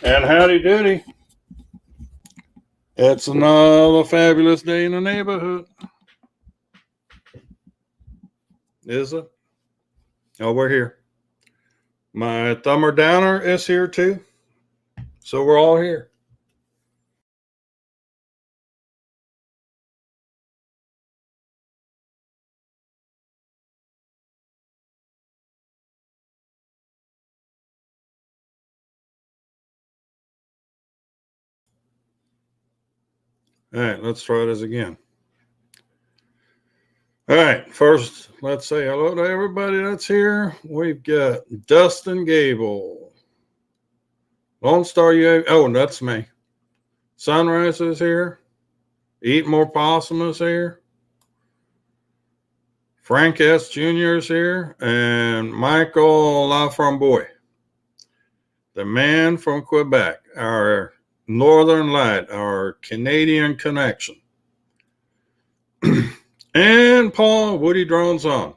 And howdy doody. It's another fabulous day in the neighborhood. Is it? Oh, we're here. My thumber downer is here too. So we're all here. All right, let's try this again. All right, first, let's say hello to everybody that's here. We've got Dustin Gable, Lone Star UAV. Oh, that's me. Sunrise is here. Eat More Possum is here. Frank S. Jr. is here. And Michael Laframboy, the man from Quebec, our Northern Light, our Canadian connection. And Paul Woody Drones on,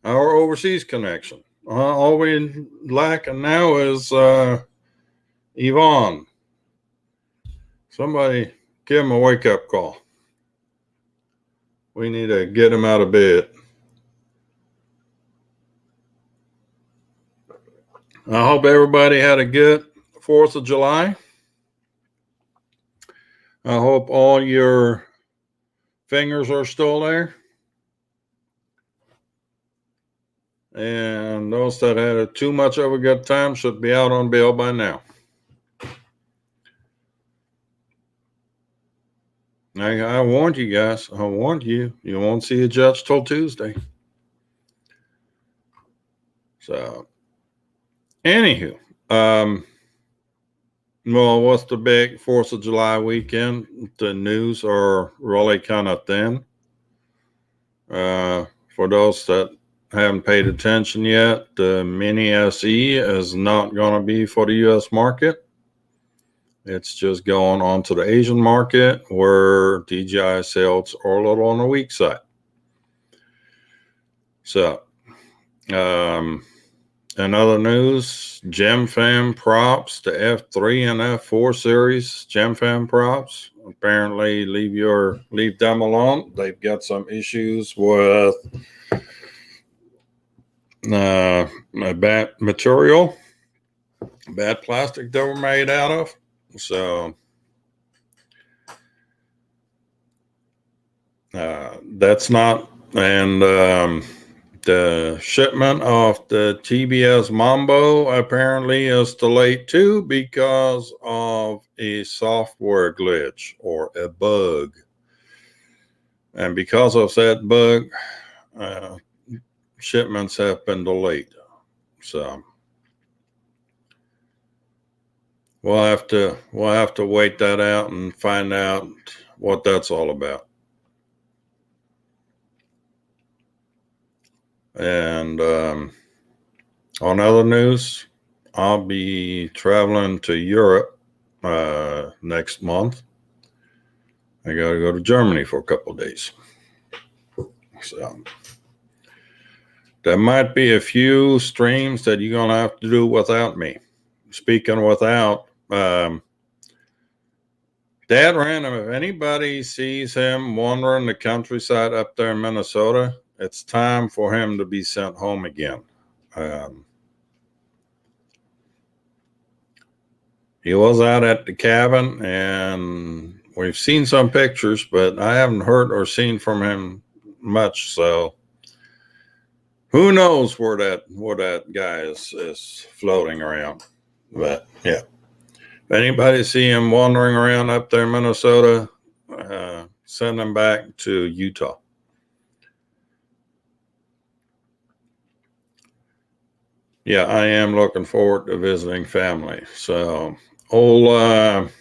our overseas connection. All we lack now is Yvonne. Somebody give him a wake up call. We need to get him out of bed. I hope everybody had a good 4th of July. I hope all your fingers are still there. And those that had too much of a good time should be out on bail by now. I warned you guys. I warned you. You won't see a judge till Tuesday. So, anywho, well, what's the big 4th of July weekend? The news are really kind of thin. For those that haven't paid attention yet, the Mini SE is not going to be for the U.S. market. It's just going on to the Asian market where DJI sales are a little on the weak side. So, in other news, GemFam props, the F3 and F4 series GemFam props. Apparently, leave them alone. They've got some issues with bad material, bad plastic they were made out of. So that's not, and the shipment of the TBS Mambo apparently is delayed too because of a software glitch or a bug. And because of that bug, shipments have been delayed. So we'll have to wait that out and find out what that's all about. And on other news, I'll be traveling to Europe next month. I got to go to Germany for a couple of days. So there might be a few streams that you're going to have to do without me. Speaking without, Dad Random, if anybody sees him wandering the countryside up there in Minnesota, it's time for him to be sent home again. He was out at the cabin, and we've seen some pictures, but I haven't heard or seen from him much. So who knows where that guy is floating around. But yeah, if anybody see him wandering around up there in Minnesota, send him back to Utah. Yeah, I am looking forward to visiting family. So old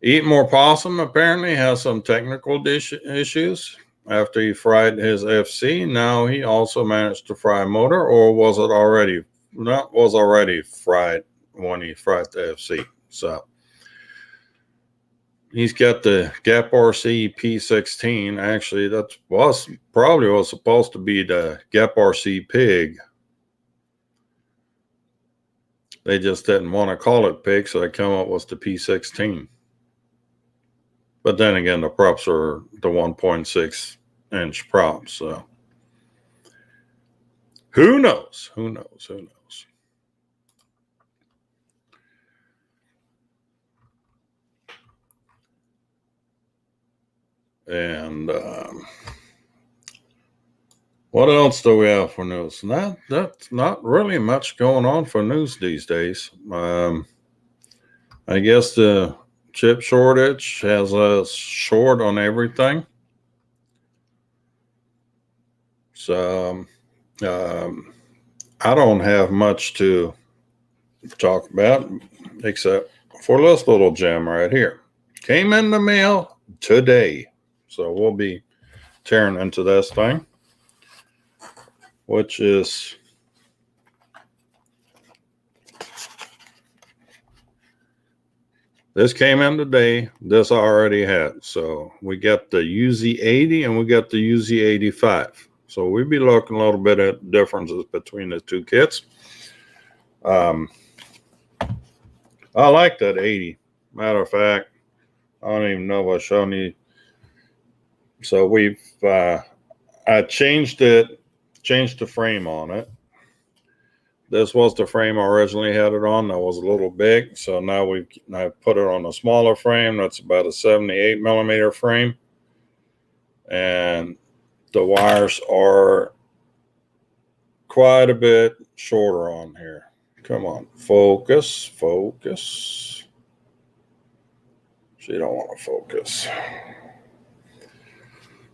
Eat More Possum apparently has some technical issues. After he fried his FC, now he also managed to fry a motor, or was it already? No, was already fried when he fried the FC. So he's got the Gap RC P16. Actually, that was supposed to be the Gap RC Pig. They just didn't want to call it pig, so they come up with the P16. But then again, the props are the 1.6 inch props, so who knows? Who knows? Who knows? And what else do we have for news? That's not really much going on for news these days. I guess the chip shortage has us short on everything. So I don't have much to talk about except for this little gem right here. Came in the mail today. So we'll be tearing into this thing, which is this came in today. This I already had. So we got the UZ80 and we got the UZ85. So we'll be looking a little bit at differences between the two kits. I like that 80. Matter of fact, I don't even know if I showed you. So we've I changed the frame on it. This was the frame I originally had it on. That was a little big. So now I put it on a smaller frame. That's about a 78 millimeter frame. And the wires are quite a bit shorter on here. Come on, focus, focus. She don't want to focus.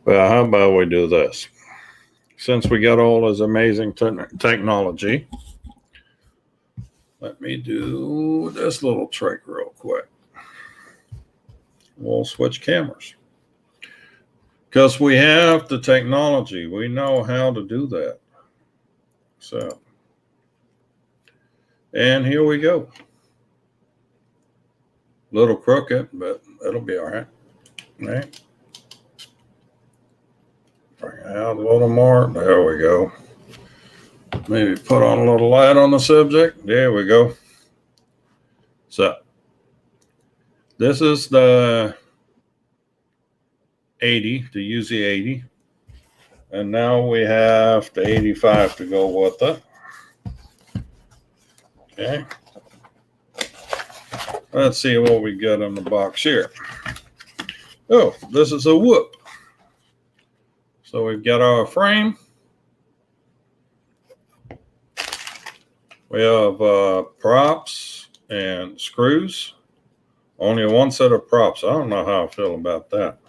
Well, how about we do this? Since we got all this amazing technology, let me do this little trick real quick. We'll switch cameras. Because we have the technology. We know how to do that. So, and here we go. A little crooked, but it'll be all right. All right. Bring it out a little more. There we go. Maybe put on a little light on the subject. There we go. So, this is the 80, the UZ80. And now we have the 85 to go with it. Okay. Let's see what we got in the box here. Oh, this is a whoop. So we've got our frame. We have props and screws. Only one set of props. I don't know how I feel about that.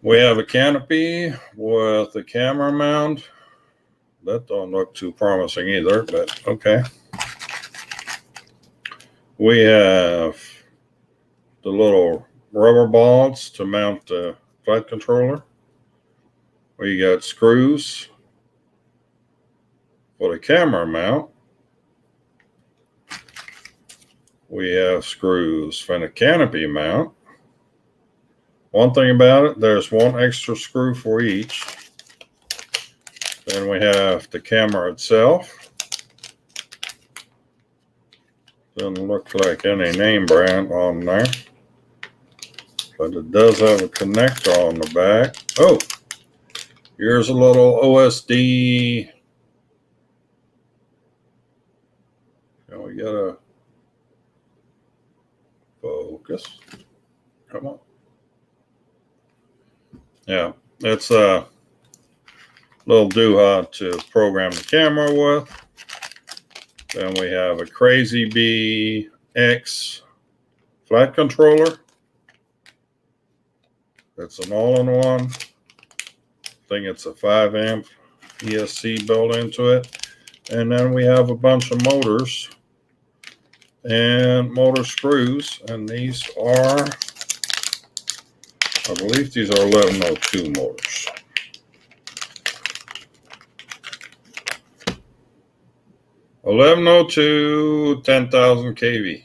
We have a canopy with a camera mount. That don't look too promising either, but okay. We have the little rubber balls to mount the flight controller. We got screws for the camera mount. We have screws for the canopy mount. One thing about it, there's one extra screw for each. Then we have the camera itself. Doesn't look like any name brand on there. But it does have a connector on the back. Oh, here's a little OSD. Now we got a focus. Come on. Yeah, it's a little doohod to program the camera with. Then we have a Crazy Bee X flight controller. It's an all-in-one. I think it's a 5 amp ESC built into it. And then we have a bunch of motors and motor screws. And these are, I believe these are 1102 motors. (1102) 10,000 kV.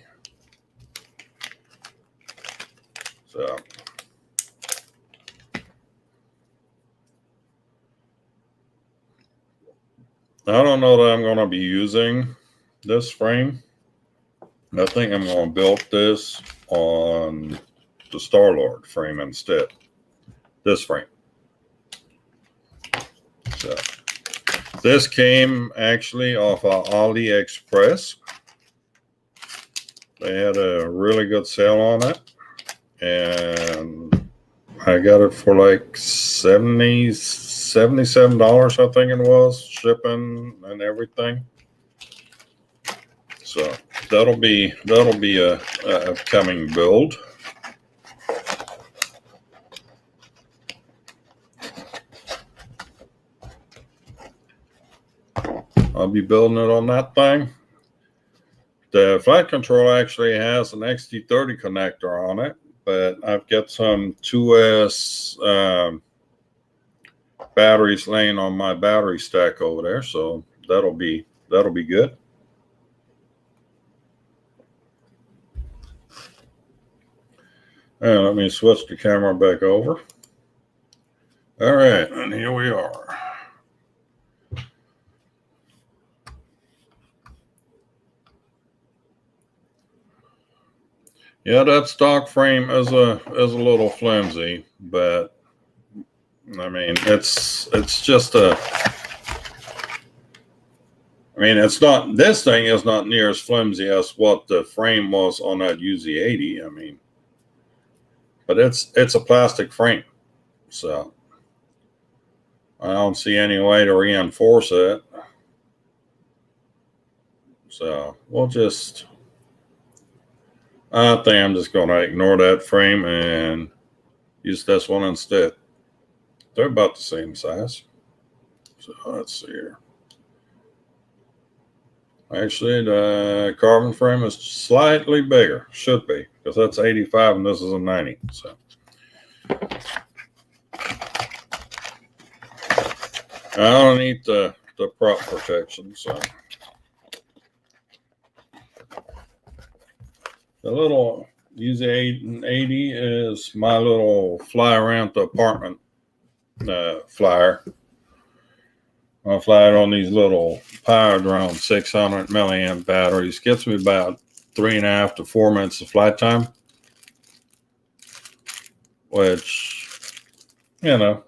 So I don't know that I'm going to be using this frame, I think I'm going to build this on the Star-Lord frame instead. This frame. So this came actually off of AliExpress. They had a really good sale on it, and I got it for like $77, I think it was, shipping and everything. So that'll be a upcoming build. I'll be building it on that thing. The flight control actually has an XT30 connector on it, but I've got some 2S batteries laying on my battery stack over there, so that'll be good. And let me switch the camera back over. All right, and here we are. Yeah, that stock frame is a little flimsy, but I mean it's just a. I mean, it's not. This thing is not near as flimsy as what the frame was on that UZ80. I mean, but it's a plastic frame, so I don't see any way to reinforce it. So we'll just. I think I'm just going to ignore that frame and use this one instead. They're about the same size. So let's see here. Actually, the carbon frame is slightly bigger. Should be, because that's 85 and this is a 90. So I don't need the prop protection. So the little UZ80 is my little fly around the apartment flyer. I fly it on these little power drone 600 milliamp batteries. Gets me about 3.5 to 4 minutes of flight time, which, you know,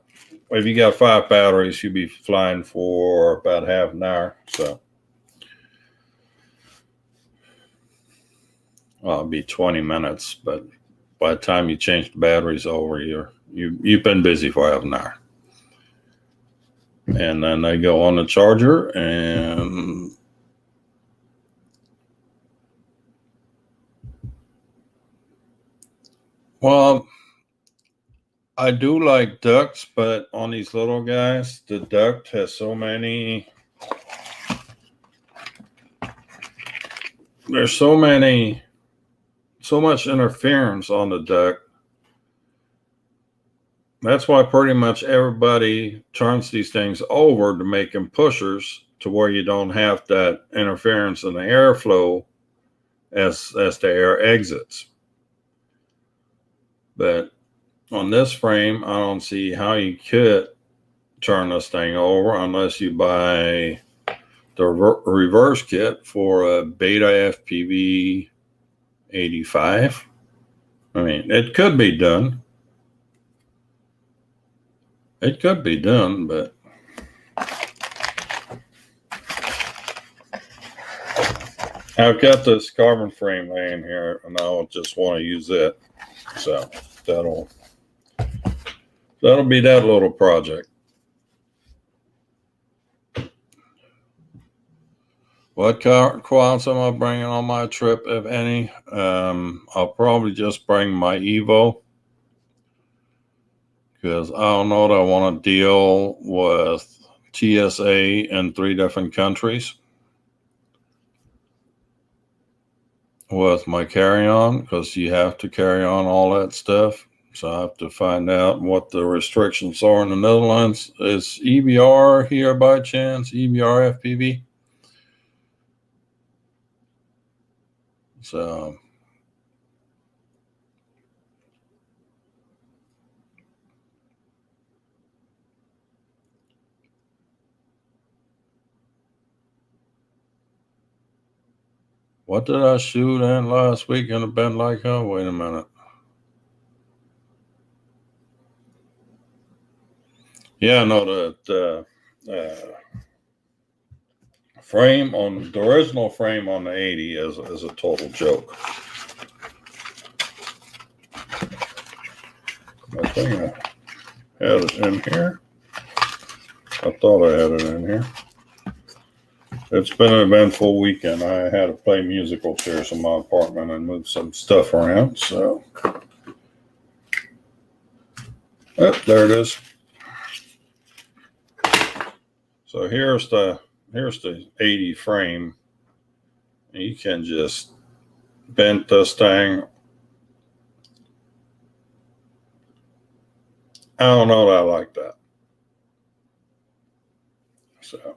if you got 5 batteries, you'd be flying for about half an hour. So, well, it'd be 20 minutes, but by the time you change the batteries over, you've been busy for half an hour. And then they go on the charger, and well, I do like ducts, but on these little guys, the duct has so much interference on the duct. That's why pretty much everybody turns these things over to make them pushers, to where you don't have that interference in the airflow as the air exits. But on this frame, I don't see how you could turn this thing over unless you buy the reverse kit for a Beta FPV 85. I mean, it could be done. It could be done, but I've got this carbon frame laying here, and I'll just want to use it. So that'll be that little project. What quads am I bringing on my trip, if any? I'll probably just bring my Evo, because I don't know that I want to deal with TSA in 3 different countries with my carry-on, because you have to carry on all that stuff. So I have to find out what the restrictions are in the Netherlands. Is EBR here by chance? EBR FPV? So What did I shoot in last week and have been like, oh, wait a minute. Yeah, no, the frame on the original frame on the 80 is a total joke. I think I had it in here. I thought I had it in here. It's been an eventful weekend. I had to play musical chairs in my apartment and move some stuff around. So, oh, there it is. So here's the 80 frame. You can just bend this thing. I don't know that I like that. So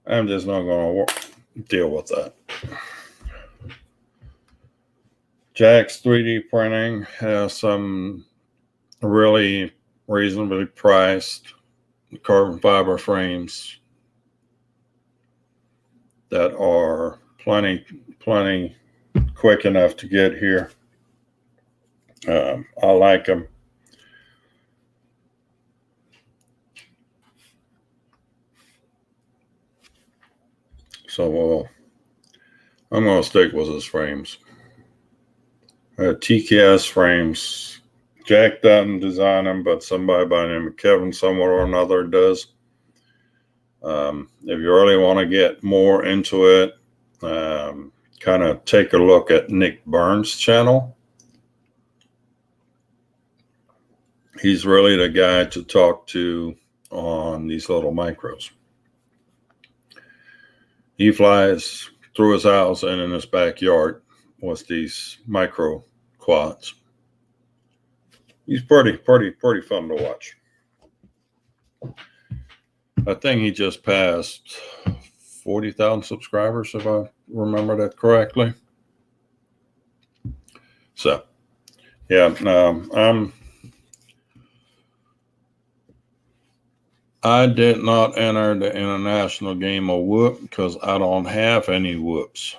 I'm just not going to deal with that. Jack's 3D printing has some really reasonably priced carbon fiber frames that are plenty quick enough to get here. I like them. So I'm going to stick with his frames. TKS frames. Jack doesn't design them, but somebody by the name of Kevin somewhere or another does. If you really want to get more into it, kind of take a look at Nick Burns' channel. He's really the guy to talk to on these little micros. He flies through his house and in his backyard with these micro quads. He's pretty fun to watch. I think he just passed 40,000 subscribers, if I remember that correctly. So, yeah, I did not enter the international game of whoop because I don't have any whoops.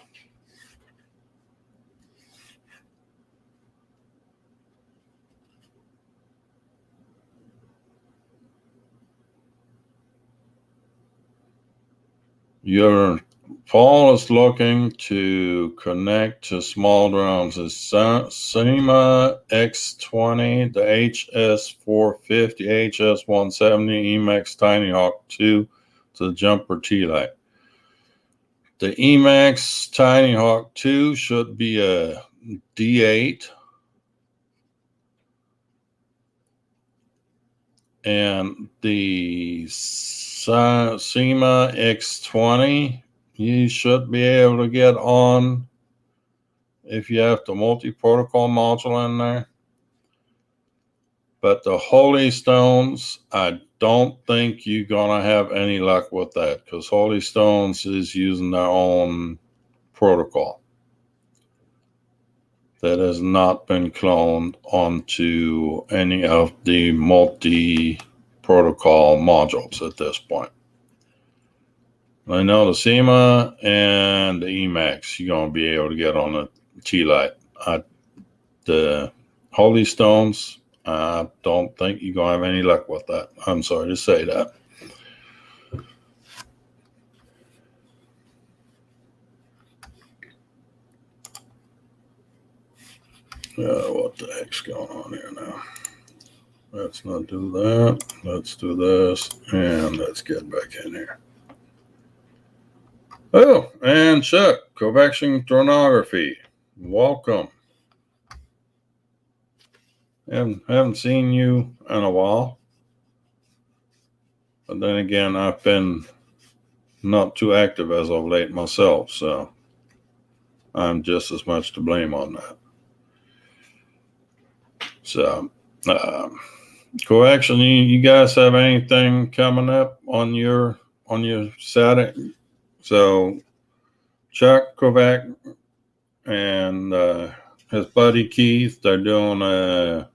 Paul is looking to connect to small drones. It's Cinema X20, the HS450, HS170, Emax Tiny Hawk 2 to the Jumper T-Light. The Emax Tiny Hawk 2 should be a D8. And the SEMA X20, you should be able to get on if you have the multi-protocol module in there. But the Holy Stones, I don't think you're going to have any luck with that because Holy Stones is using their own protocol that has not been cloned onto any of the multi-protocol modules at this point. I know the SEMA and the Emax you're going to be able to get on the T-Light. The Holy Stones, I don't think you're going to have any luck with that. I'm sorry to say that. What the heck's going on here now? Let's not do that. Let's do this. And let's get back in here. Oh, and Chuck, Covaxion Chronography. Welcome. Haven't seen you in a while. But then again, I've been not too active as of late myself, so I'm just as much to blame on that. So, Coaxion, you guys have anything coming up on your Saturday? So, Chuck Kovac and his buddy Keith, they're doing a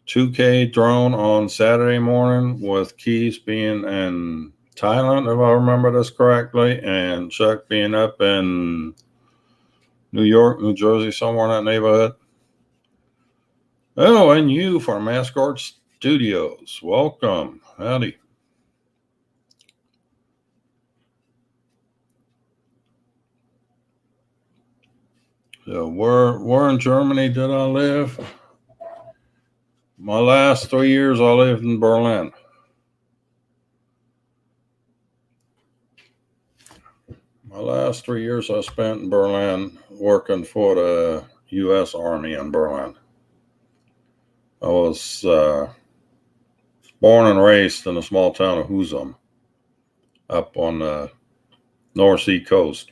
2K drone on Saturday morning with Keith being in Thailand, if I remember this correctly, and Chuck being up in New York, New Jersey, somewhere in that neighborhood. Oh, and you from Escort Studios. Welcome. Howdy. So where in Germany did I live? My last 3 years I lived in Berlin. My last 3 years I spent in Berlin working for the U.S. Army in Berlin. I was born and raised in the small town of Husum up on the North Sea coast.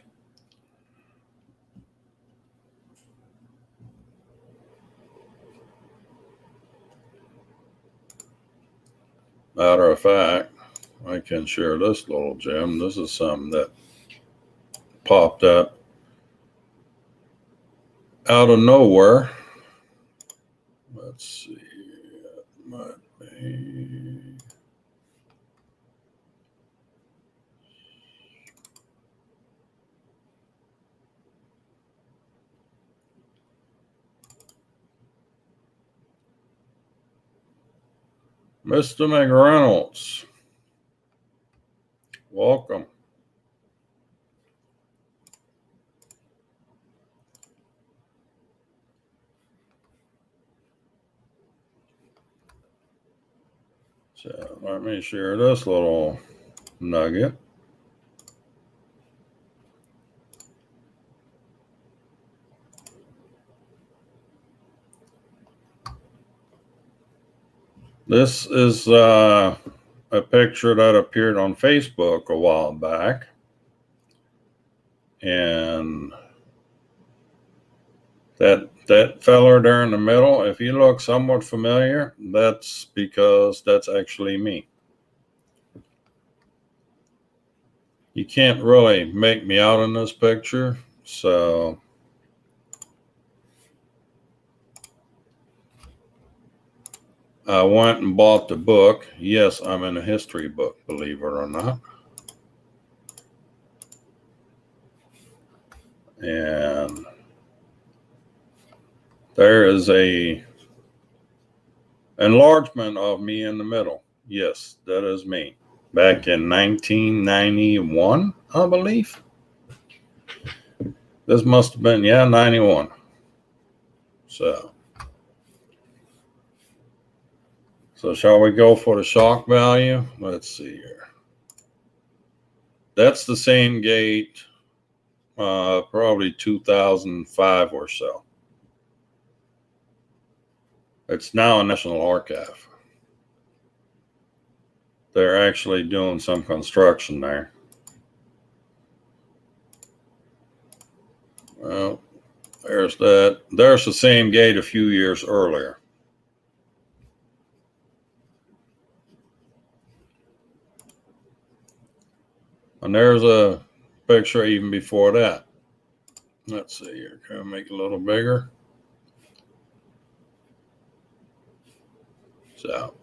Matter of fact, I can share this little gem. This is something that popped up out of nowhere. Let's see. It might be. Mr. McReynolds, welcome. So let me share this little nugget. This is a picture that appeared on Facebook a while back. And that feller there in the middle, if you look somewhat familiar, that's because that's actually me. You can't really make me out in this picture, so I went and bought the book. Yes, I'm in a history book, believe it or not. And there is a enlargement of me in the middle. Yes, that is me. Back in 1991, I believe. This must have been, 91. So shall we go for the shock value? Let's see here. That's the same gate, probably 2005 or so. It's now a National Archive. They're actually doing some construction there. Well, there's that. There's the same gate a few years earlier. And there's a picture even before that. Let's see here. Can I make it a little bigger? So,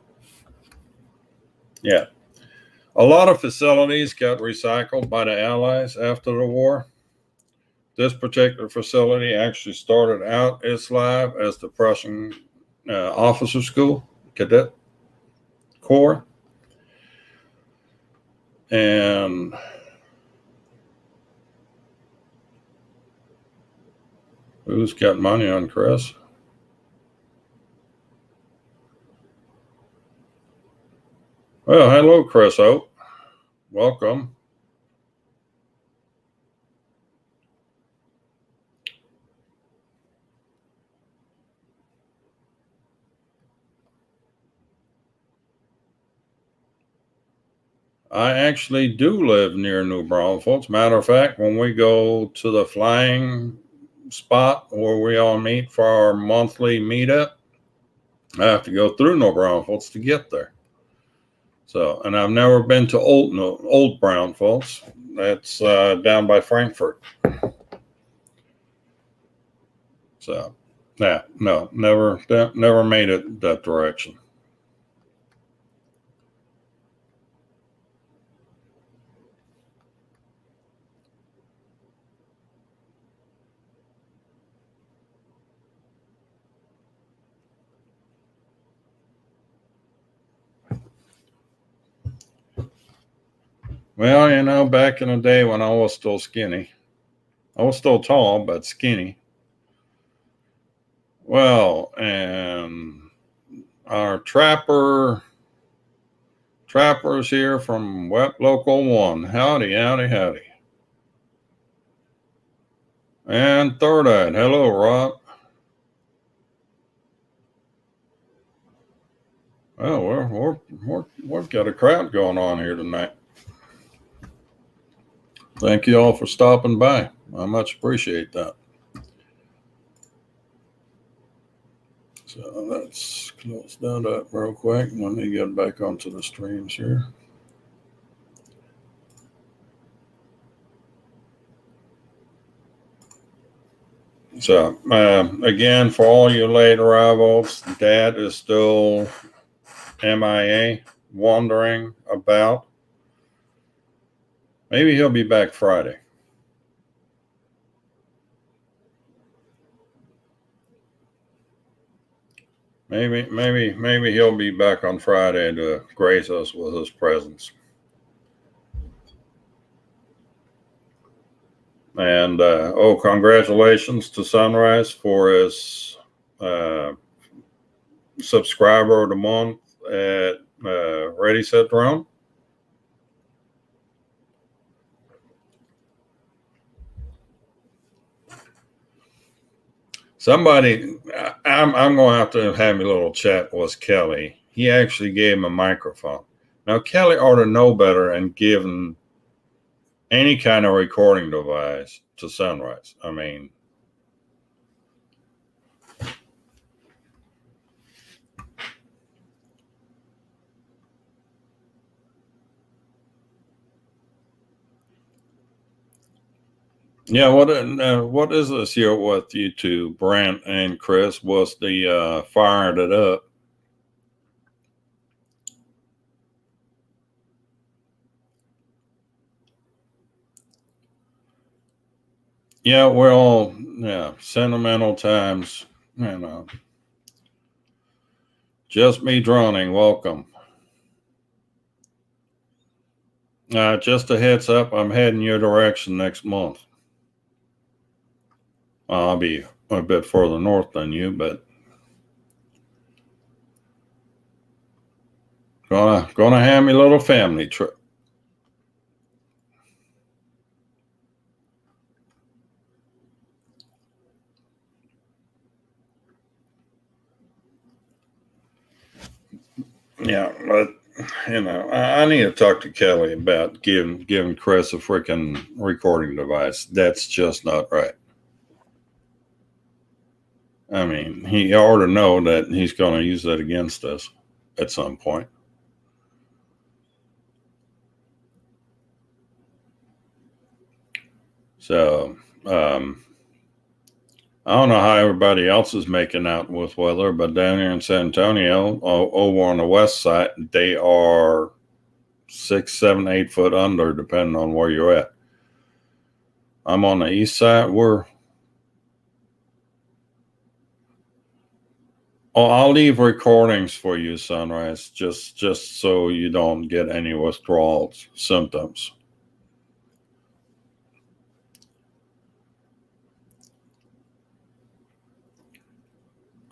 yeah. A lot of facilities got recycled by the Allies after the war. This particular facility actually started out its life as the Prussian officer school, cadet corps. And who's got money on Chris? Well, hello, Chris Oak. Welcome. I actually do live near New Braunfels. Matter of fact, when we go to the flying spot where we all meet for our monthly meetup, I have to go through New Braunfels to get there. So, and I've never been to Old Braunfels. That's down by Frankfurt. So, yeah, no, never made it that direction. Well, you know, back in the day when I was still skinny, I was still tall, but skinny. Well, and our trappers here from Wet Local 1. Howdy, howdy, howdy. And Third Eyed. Hello, Rob. Well, we've got a crowd going on here tonight. Thank you all for stopping by. I much appreciate that. So let's close that up real quick. Let me get back onto the streams here. So, again, for all you late arrivals, Dad is still MIA, wandering about. Maybe he'll be back Friday. Maybe he'll be back on Friday to grace us with his presence. And congratulations to Sunrise for his subscriber of the month at Ready Set Drone. Somebody, I'm going to have a little chat with Kelly. He actually gave him a microphone. Now, Kelly ought to know better and given any kind of recording device to Sunrise. I mean, yeah. What is this here with you two, Brent and Chris? Was the fired it up? Yeah, well, yeah, sentimental times, you know. Just me droning, welcome. Just a heads up, I'm heading your direction next month. I'll be a bit further north than you, but gonna have me a little family trip. Yeah, but you know, I need to talk to Kelly about giving Chris a freaking recording device. That's just not right. I mean, he ought to know that he's going to use that against us at some point. So, I don't know how everybody else is making out with weather, but down here in San Antonio, over on the west side, they are 6, 7, 8 foot under, depending on where you're at. I'm on the east side. I'll leave recordings for you, Sunrise, just so you don't get any withdrawal symptoms.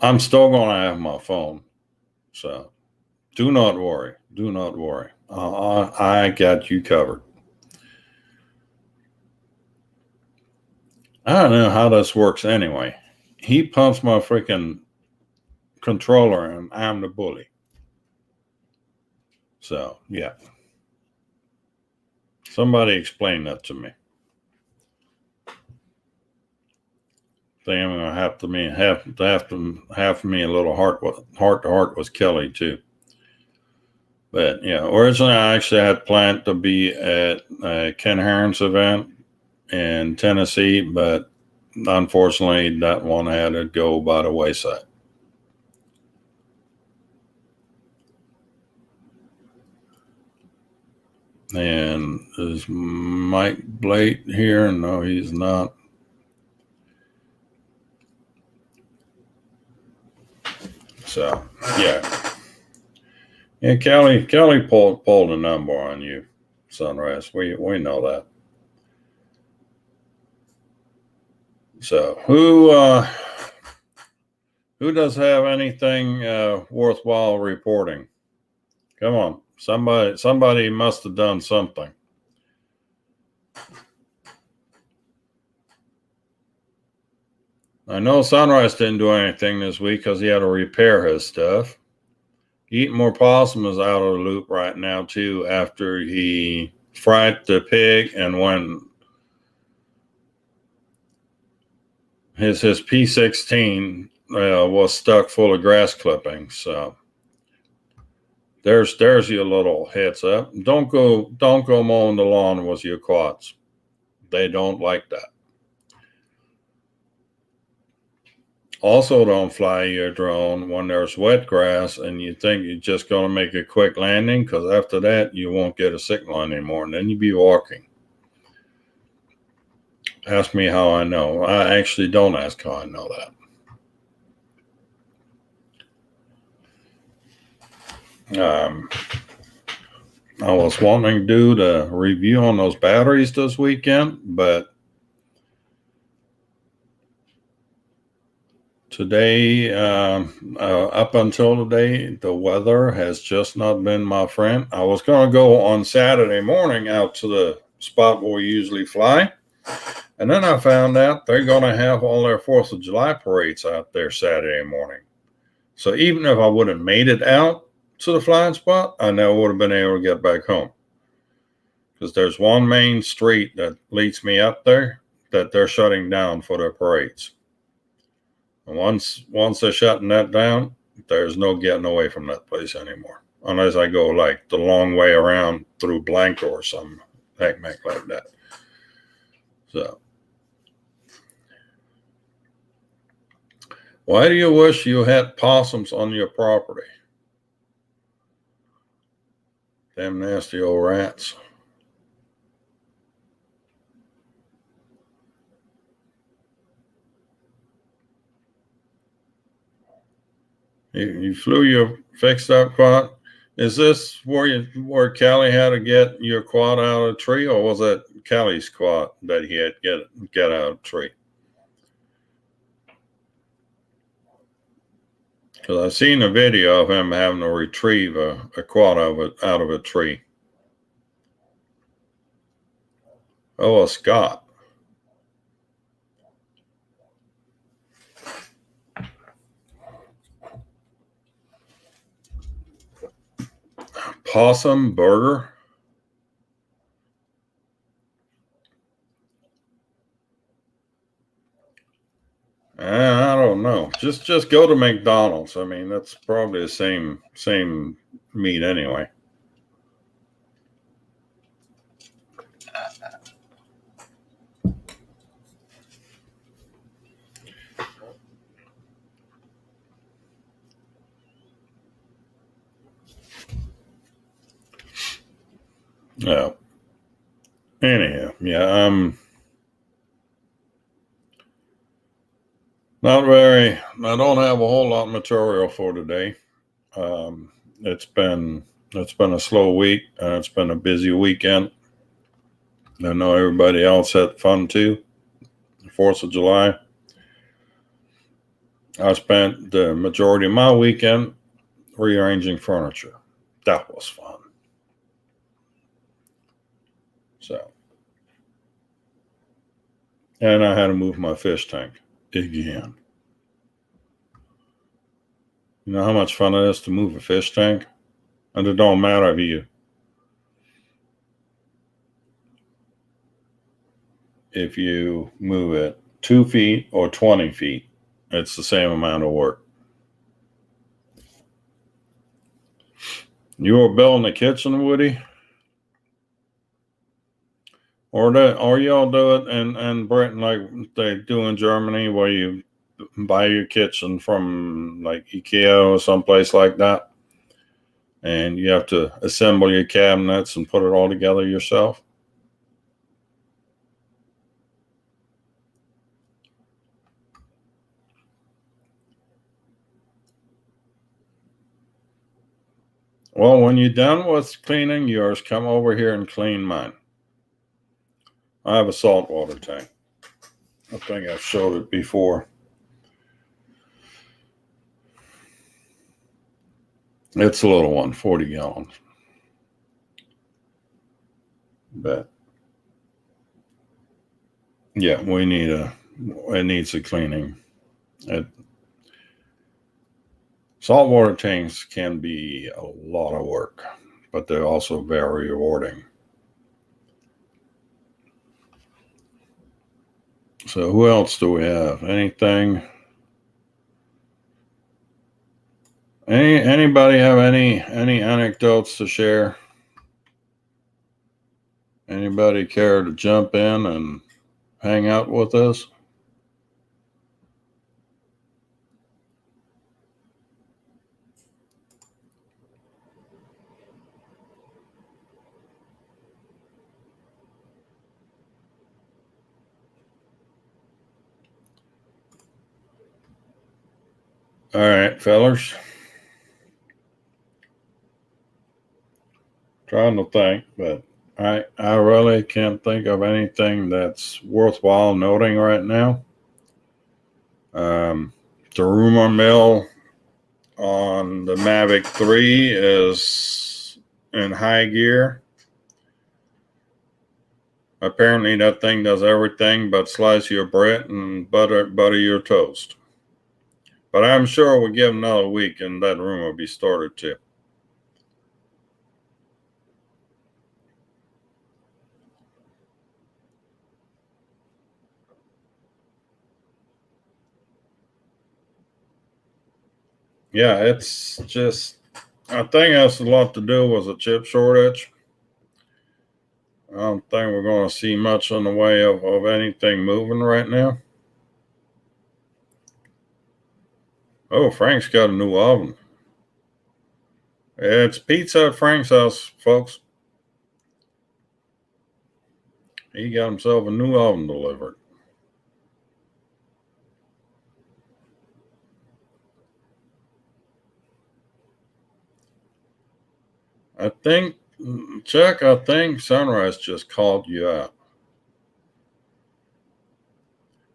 I'm still going to have my phone, so do not worry. Do not worry. I got you covered. I don't know how this works anyway. He pumps my freaking controller and I'm the bully. So, yeah. Somebody explain that to me. I'm gonna have to me a little heart to heart with Kelly too. But yeah, originally I actually had planned to be at Ken Herron's event in Tennessee, but unfortunately that one had to go by the wayside. And is Mike Blake here? No, he's not. So yeah. Yeah, Kelly pulled a number on you, Sunrise. We know that. So who does have anything worthwhile reporting? Come on, somebody must have done something. I know Sunrise didn't do anything this week because he had to repair his stuff. Eating More Possum is out of the loop right now too after he fried the pig and when his P16 was stuck full of grass clippings. So there's your little heads up. Don't go mowing the lawn with your quads. They don't like that. Also, don't fly your drone when there's wet grass and you think you're just going to make a quick landing, because after that, you won't get a signal anymore, and then you'll be walking. Ask me how I know. I actually don't ask how I know that. I was wanting to do the review on those batteries this weekend, but today, up until today, the weather has just not been my friend. I was going to go on Saturday morning out to the spot where we usually fly, and then I found out they're going to have all their 4th of July parades out there Saturday morning. So even if I would have made it out to the flying spot, I never would have been able to get back home, because there's one main street that leads me up there that they're shutting down for their parades. And once they're shutting that down, there's no getting away from that place anymore, unless I go like the long way around through Blanco or some heck like that. So, why do you wish you had possums on your property? Them nasty old rats. You flew your fixed up quad. Is this where Callie had to get your quad out of the tree, or was it Callie's quad that he had to get out of the tree? Because I've seen a video of him having to retrieve a quad out of a tree. Oh, a Scott. Possum burger. I don't know. Just go to McDonald's. I mean, that's probably the same meat anyway. Yeah. Anyhow, yeah, not very. I don't have a whole lot of material for today. It's been a slow week. It's been a busy weekend. I know everybody else had fun too. 4th of July. I spent the majority of my weekend rearranging furniture. That was fun. So, and I had to move my fish tank again. You know how much fun it is to move a fish tank? And it don't matter if you move it 2 feet or 20 feet. It's the same amount of work. You were building a kitchen, Woody? Or y'all do it in Britain like they do in Germany, where you buy your kitchen from like IKEA or someplace like that, and you have to assemble your cabinets and put it all together yourself? Well, when you're done with cleaning yours, come over here and clean mine. I have a saltwater tank. I think I've showed it before. It's a little one, 40 gallons. But yeah, it needs a cleaning. Saltwater tanks can be a lot of work, but they're also very rewarding. So who else do we have? Anything? Anybody have any anecdotes to share? Anybody care to jump in and hang out with us? All right, fellers. Trying to think, but I really can't think of anything that's worthwhile noting right now. The rumor mill on the Mavic 3 is in high gear. Apparently, that thing does everything but slice your bread and butter your toast. But I'm sure we'll give another week and that room will be started too. Yeah, it's just, I think it has a lot to do with the chip shortage. I don't think we're going to see much in the way of anything moving right now. Oh, Frank's got a new oven. It's pizza at Frank's house, folks. He got himself a new oven delivered. I think, Chuck, I think Sunrise just called you out.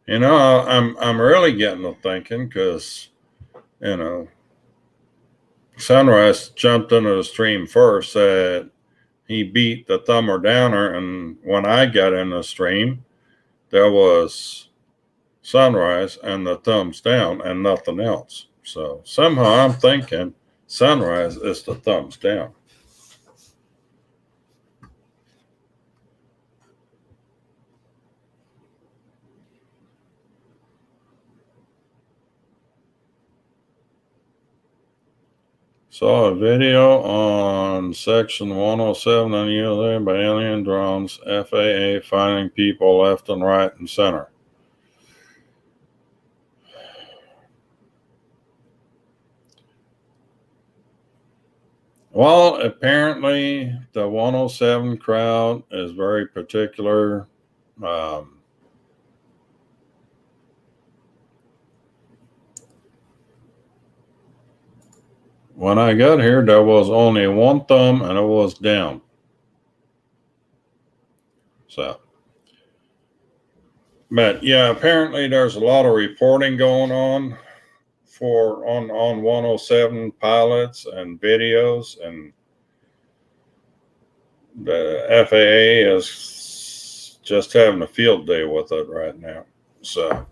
You know, I'm really getting to thinking because, you know, Sunrise jumped into the stream first, said he beat the thumber downer, and when I got in the stream, there was Sunrise and the thumbs down and nothing else. So somehow I'm thinking Sunrise is the thumbs down. Saw a video on Section 107 in USA by alien drones, FAA finding people left and right and center. Well, apparently the 107 crowd is very particular. When I got here, there was only one thumb and it was down. So, but yeah, apparently there's a lot of reporting going on on 107 pilots and videos, and the FAA is just having a field day with it right now. So,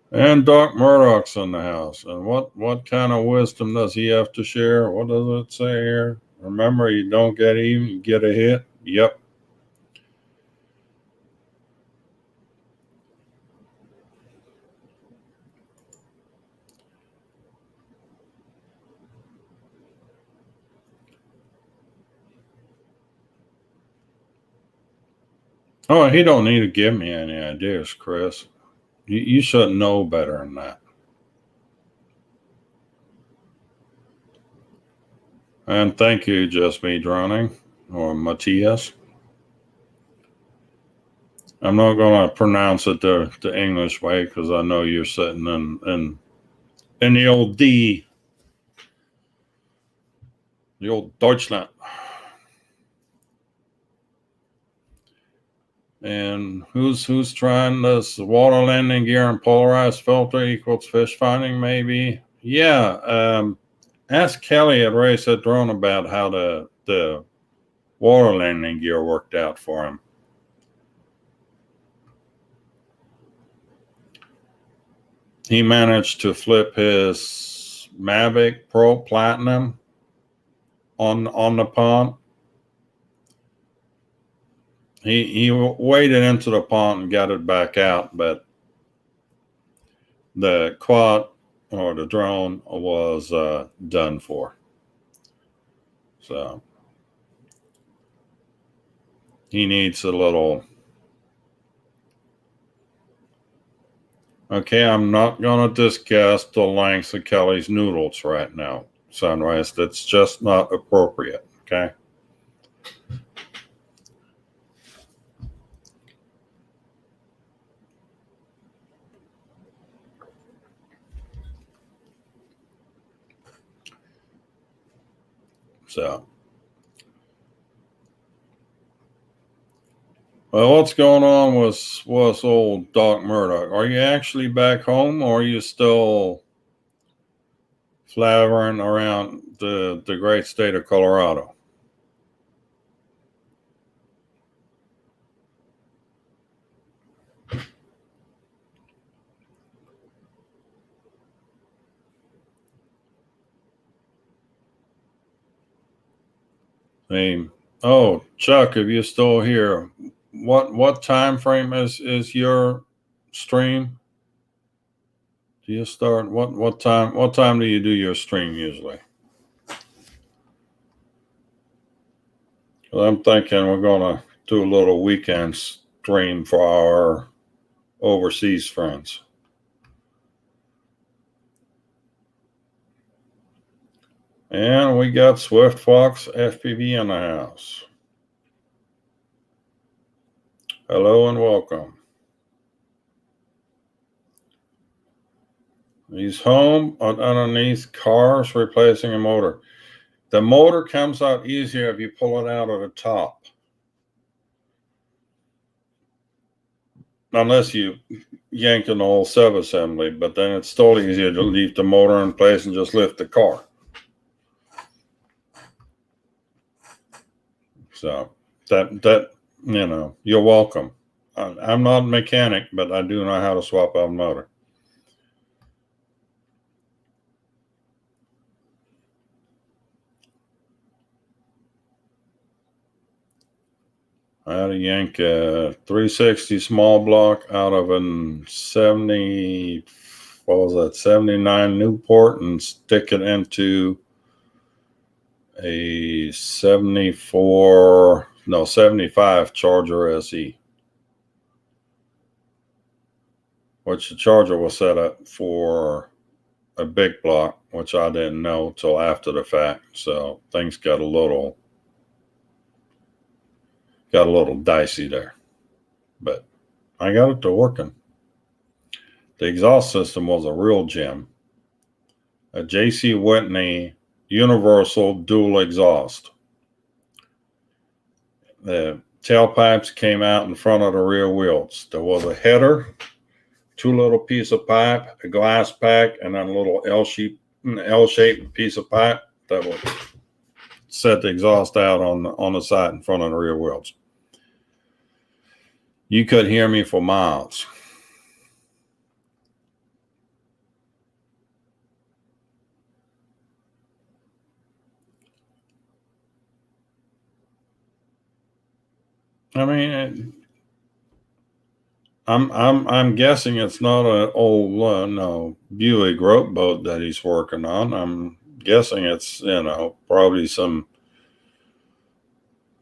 and Doc Murdoch's in the house. And what kind of wisdom does he have to share? What does it say here? Remember, you don't get even, you get a hit. Yep. Oh, he don't need to give me any ideas, Chris. You should know better than that. And thank you, Just Me Drowning, or Matthias. I'm not going to pronounce it the English way because I know you're sitting in the old the old Deutschland. And who's trying this water landing gear and polarized filter equals fish finding? Maybe. Yeah. Ask Kelly at Race at Drone about how the water landing gear worked out for him. He managed to flip his Mavic Pro Platinum on the pond. He waded into the pond and got it back out, but the quad or the drone was done for. So he needs a little. Okay, I'm not going to discuss the length of Kelly's noodles right now, Sunrise. That's just not appropriate, okay? So, well, what's going on with old Doc Murdoch? Are you actually back home, or are you still flavouring around the great state of Colorado? Hey, oh, Chuck, if you're still here, what time frame is your stream? Do you start what time do you do your stream usually? Well, I'm thinking we're gonna do a little weekend stream for our overseas friends. And we got Swift Fox FPV in the house. Hello and welcome. He's home underneath cars replacing a motor. The motor comes out easier if you pull it out of the top. Unless you yank an whole subassembly, but then it's still easier to leave the motor in place and just lift the car. So that you're welcome. I'm not a mechanic, but I do know how to swap out a motor. I had to yank a 360 small block out of a 79 Newport and stick it into a 75 Charger SE, which the Charger was set up for a big block, which I didn't know till after the fact. So things got a little dicey there, but I got it to working. The exhaust system was a real gem. A JC Whitney universal dual exhaust. The tailpipes came out in front of the rear wheels. There was a header, two little piece of pipe, a glass pack, and then a little L-shaped piece of pipe that would set the exhaust out on the side in front of the rear wheels. You could hear me for miles. I mean, I'm guessing it's not an old Buick boat that he's working on. I'm guessing it's probably some.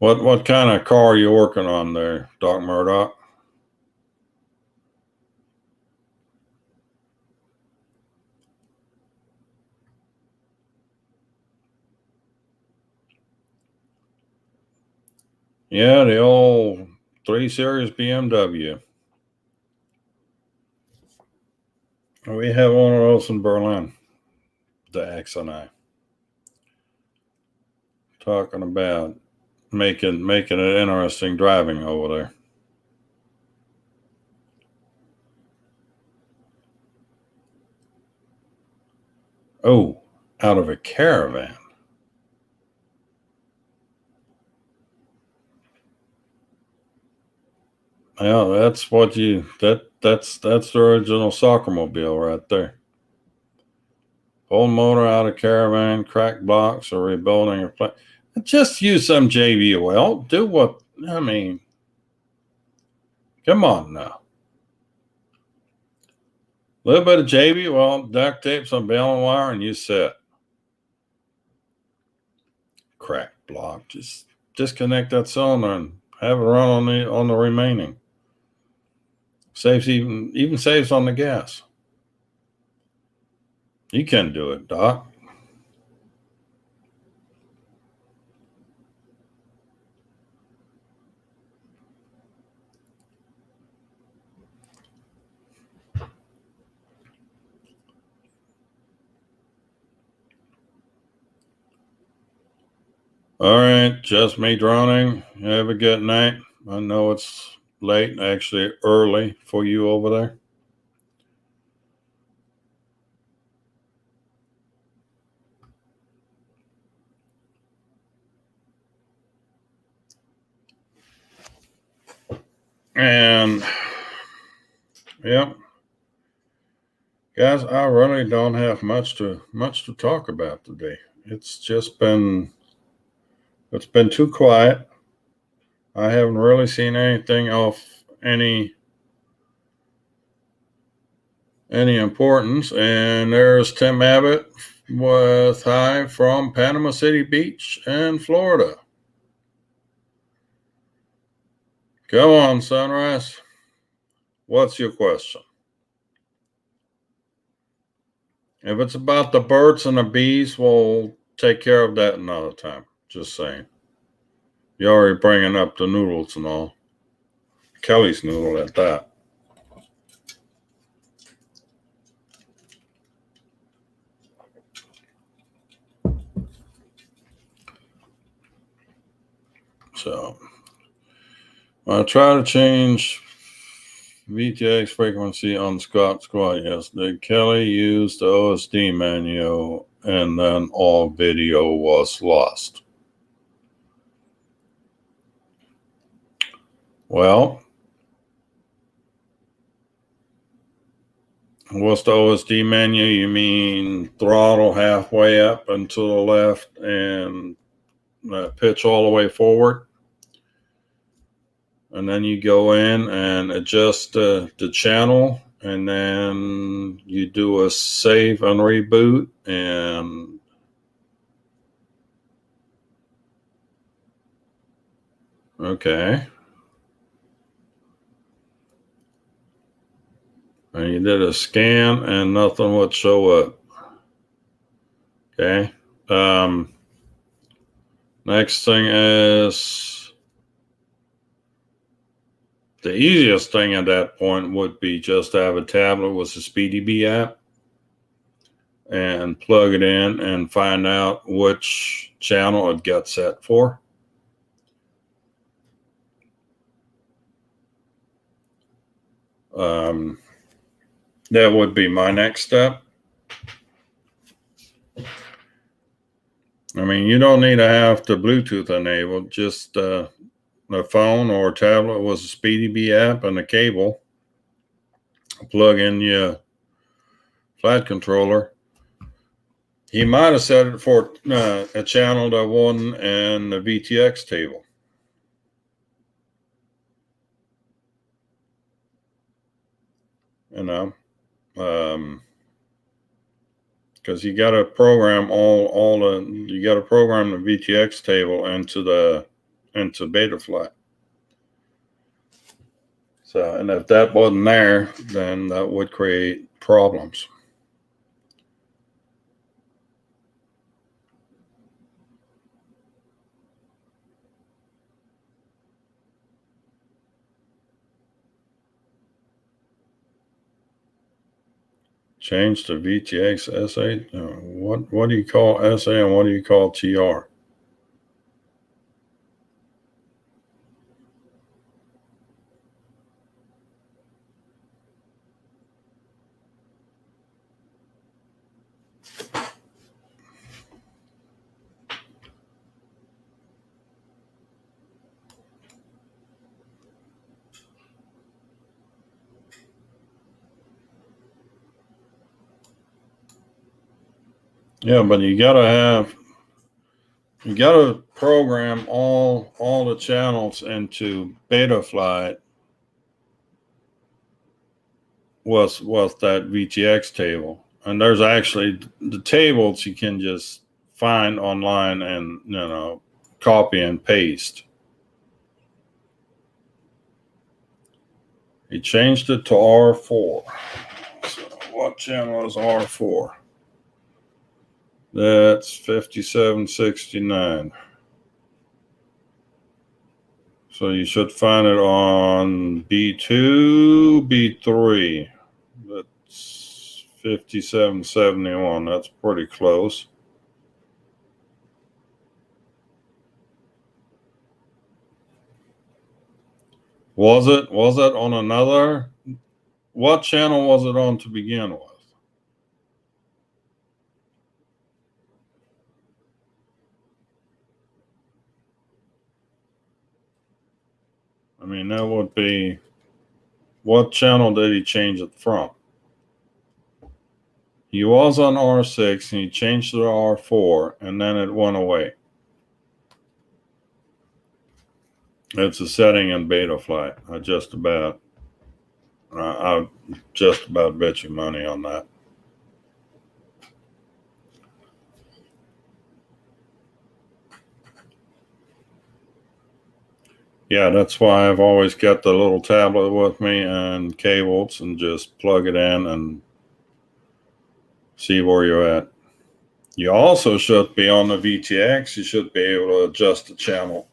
What kind of car are you working on there, Doc Murdoch? Yeah, the old 3 Series BMW. We have one of those in Berlin. The X and I. Talking about making it interesting driving over there. Oh, out of a caravan. Yeah, that's what that's the original soccer mobile right there. Pull motor out of caravan, crack blocks, or rebuilding a plant. Just use some JBL. Do what I mean. Come on now. A little bit of JBL, duct tape, some baling wire, and you set. Crack block. Just disconnect that cylinder and have it run on the remaining. Saves even saves on the gas. You can do it, Doc. All right, just me droning. Have a good night. I know it's late, actually early for you over there. And yeah, guys, I really don't have much to talk about today. It's been too quiet. I haven't really seen anything of any importance. And there's Tim Abbott with hi from Panama City Beach in Florida. Go on, Sunrise. What's your question? If it's about the birds and the bees, we'll take care of that another time. Just saying. You're already bringing up the noodles and all. Kelly's noodle at that. So I try to change VTX frequency on Scott Squad yesterday. Kelly used the OSD menu and then all video was lost. Well, what's the OSD menu? You mean throttle halfway up and to the left and pitch all the way forward? And then you go in and adjust the channel, and then you do a save and reboot, and okay. And you did a scan and nothing would show up. Okay. Next thing is the easiest thing at that point would be just to have a tablet with the SpeedyB app and plug it in and find out which channel it got set for. That would be my next step. I mean, you don't need to have the Bluetooth enabled, just a phone or a tablet with a SpeedyB app and a cable. Plug in your flat controller. He might have set it for a channel that wasn't in the VTX table. You know, because you got to program you got to program the VTX table into Betaflight. So, and if that wasn't there, then that would create problems. Change to VTX SA. What do you call SA and what do you call TR? Yeah, but you gotta program all the channels into Betaflight with that VTX table. And there's actually the tables you can just find online and copy and paste. He changed it to R4. So what channel is R4? That's 5769. So you should find it on B2, B3. That's 5771. That's pretty close. Was it on another? What channel was it on to begin with? I mean, that would be, what channel did he change it from? He was on R6 and he changed to R4 and then it went away. It's a setting in Betaflight. I just about bet you money on that. Yeah, that's why I've always got the little tablet with me and cables and just plug it in and see where you're at. You also should be on the VTX. You should be able to adjust the channel.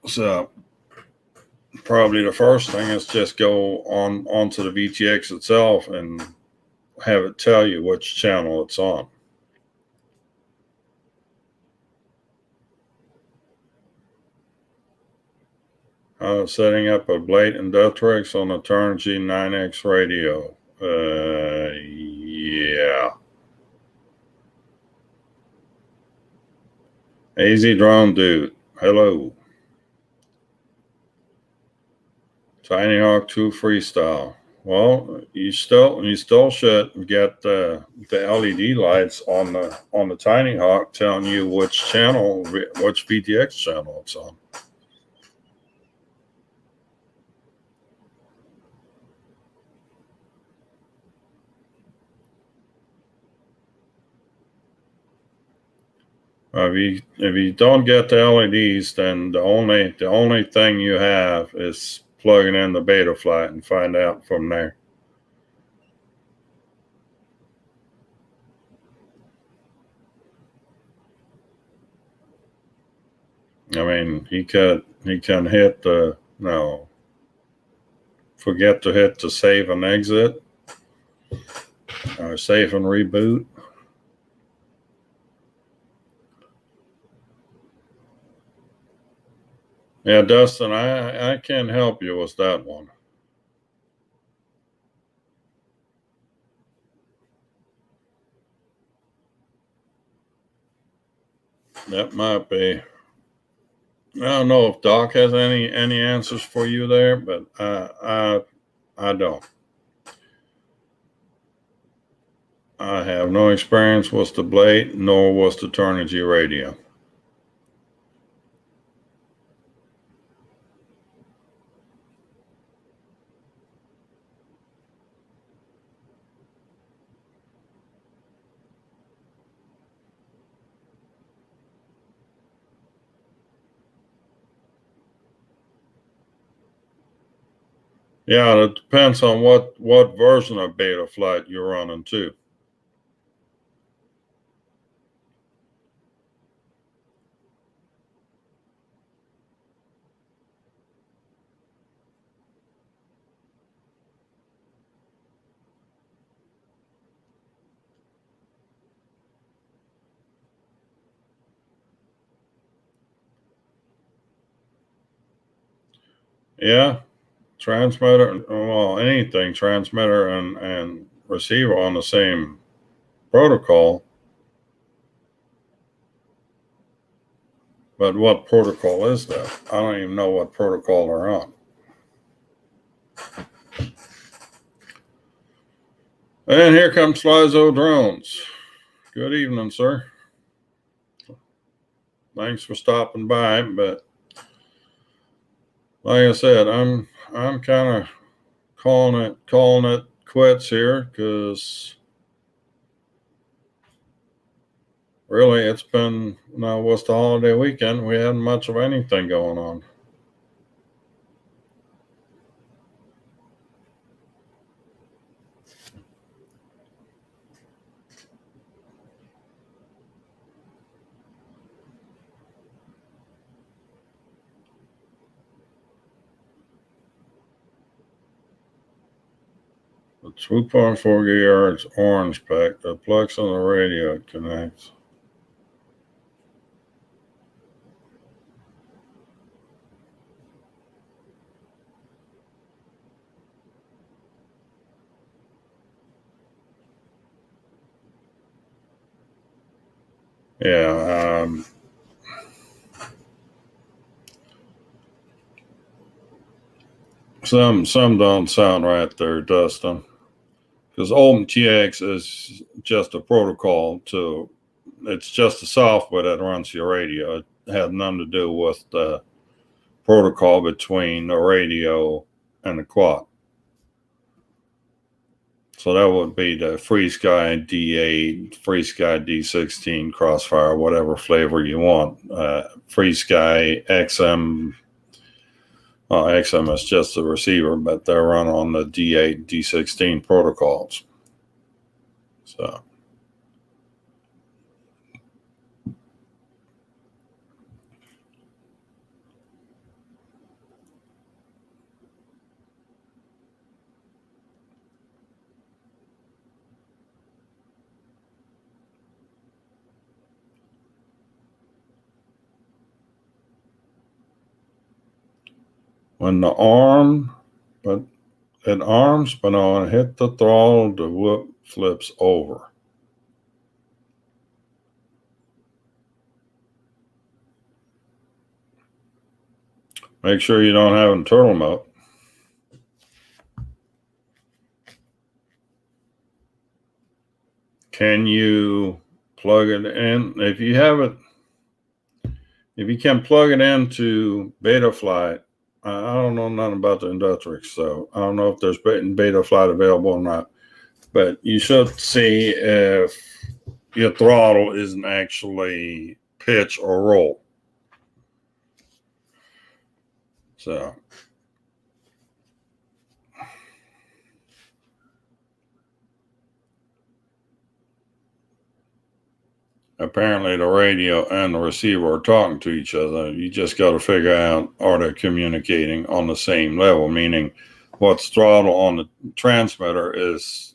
So probably the first thing is just go onto the VTX itself and have it tell you which channel it's on. Setting up a Blade Inductrix on a Turnigy 9X radio. Yeah. AZ Drone Dude, hello. Tiny Hawk 2 Freestyle. Well, you still should get the LED lights on the Tiny Hawk telling you which VTX channel it's on. If you don't get the LEDs, then the only thing you have is plugging in the Betaflight and find out from there. I mean, he can hit the forget to hit the save and exit or save and reboot. Yeah, Dustin, I can't help you with that one. That might be. I don't know if Doc has any answers for you there, but I don't. I have no experience with the Blade, nor with the Turnigy radio. Yeah, it depends on what version of Betaflight you're running too. Yeah, transmitter, well, anything, transmitter and receiver on the same protocol. But what protocol is that? I don't even know what protocol they're on. And here comes Slizo Drones. Good evening, sir. Thanks for stopping by, but like I said, I'm kind of calling it quits here, because really it's been, now what's the holiday weekend? We hadn't much of anything going on. The 2.4 gigahertz orange pack that plugs on the radio, it connects. Yeah, some don't sound right there, Dustin, because OpenTX is just a protocol to, it's just the software that runs your radio. It has nothing to do with the protocol between the radio and the quad. So that would be the Free Sky D8, Free Sky D16, Crossfire, whatever flavor you want. Free Sky XM, XM is just the receiver, but they're run on the D8, D16 protocols. So. When the arm, but it arms, but on hit the throttle, the whoop flips over. Make sure you don't have in turtle mode. Can you plug it in? If you have it, if you can plug it into Betaflight, I don't know nothing about the Inductrix, so I don't know if there's Betaflight available or not. But you should see if your throttle isn't actually pitch or roll. So apparently the radio and the receiver are talking to each other. You just got to figure out, are they communicating on the same level, meaning what's throttle on the transmitter is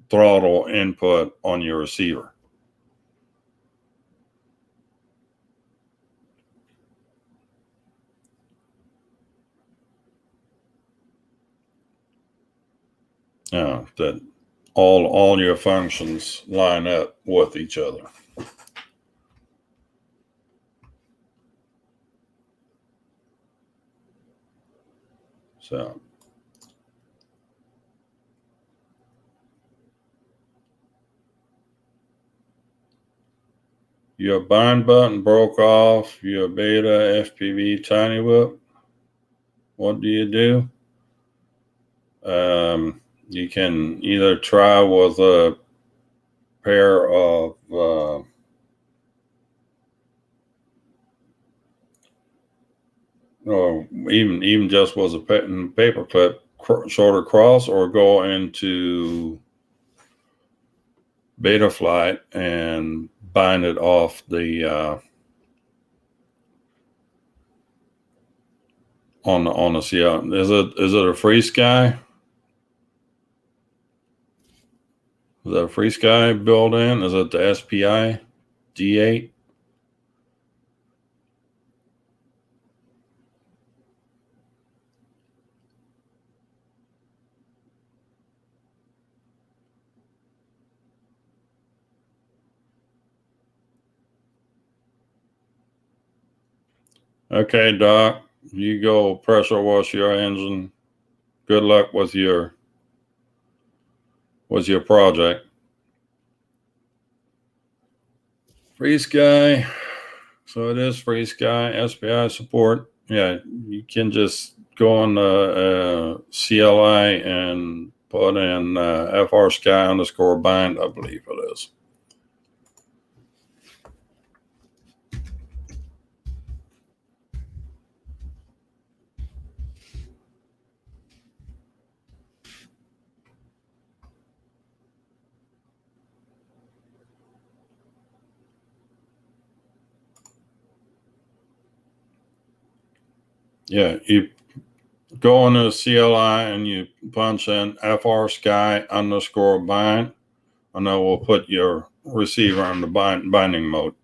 throttle input on your receiver. That all your functions line up with each other. So your bind button broke off, your beta FPV tiny whip. What do? You can either try with a pair of or even just was a paper clip shorter cross, or go into Betaflight and bind it off the on the CL. Is it a Free Sky? Is that a Free Sky built in? Is it the SPI D8? Okay, Doc, you go pressure wash your engine. Good luck with your project. Free Sky. So it is Free Sky, SPI support. Yeah, you can just go on the CLI and put in FR Sky underscore bind, I believe it is. Yeah, you go on the CLI and you punch in FR Sky underscore bind, and then we'll put your receiver on the binding mode.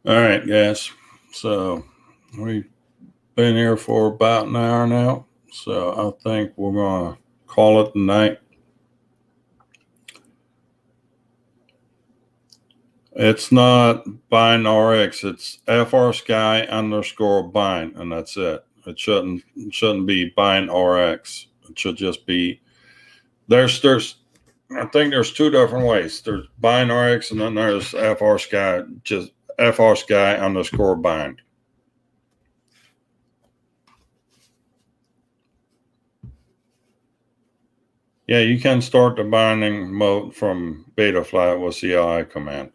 All right, guys. So we've been here for about an hour now. So I think we're going to call it a night. It's not bind RX. It's FR Sky underscore bind, and that's it. It shouldn't be bind RX. It should just be there's I think there's two different ways. There's bind RX, and then there's FR Sky, just FR Sky underscore bind. Yeah, you can start the binding mode from Betaflight with CLI command.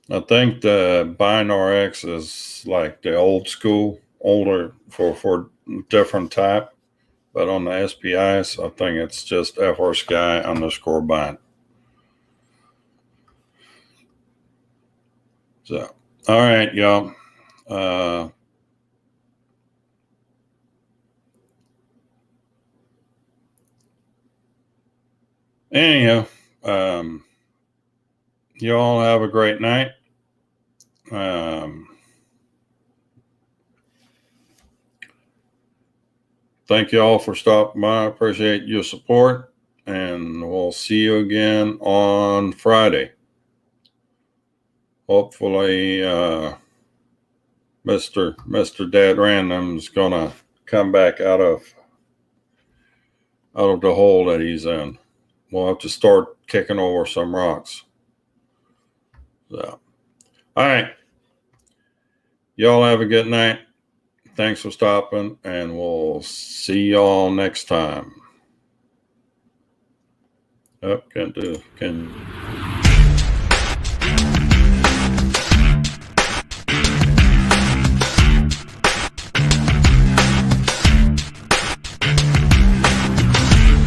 I think the bind RX is like the old school, older for different type. But on the SPIs, I think it's just FR Sky underscore bind. So, all right, y'all. Anyhow, you all have a great night. Thank you all for stopping by. I appreciate your support, and we'll see you again on Friday. Hopefully, Mr. Dad Random's gonna come back out of the hole that he's in. We'll have to start kicking over some rocks. So, all right. Y'all have a good night. Thanks for stopping, and we'll see y'all next time. Oh, can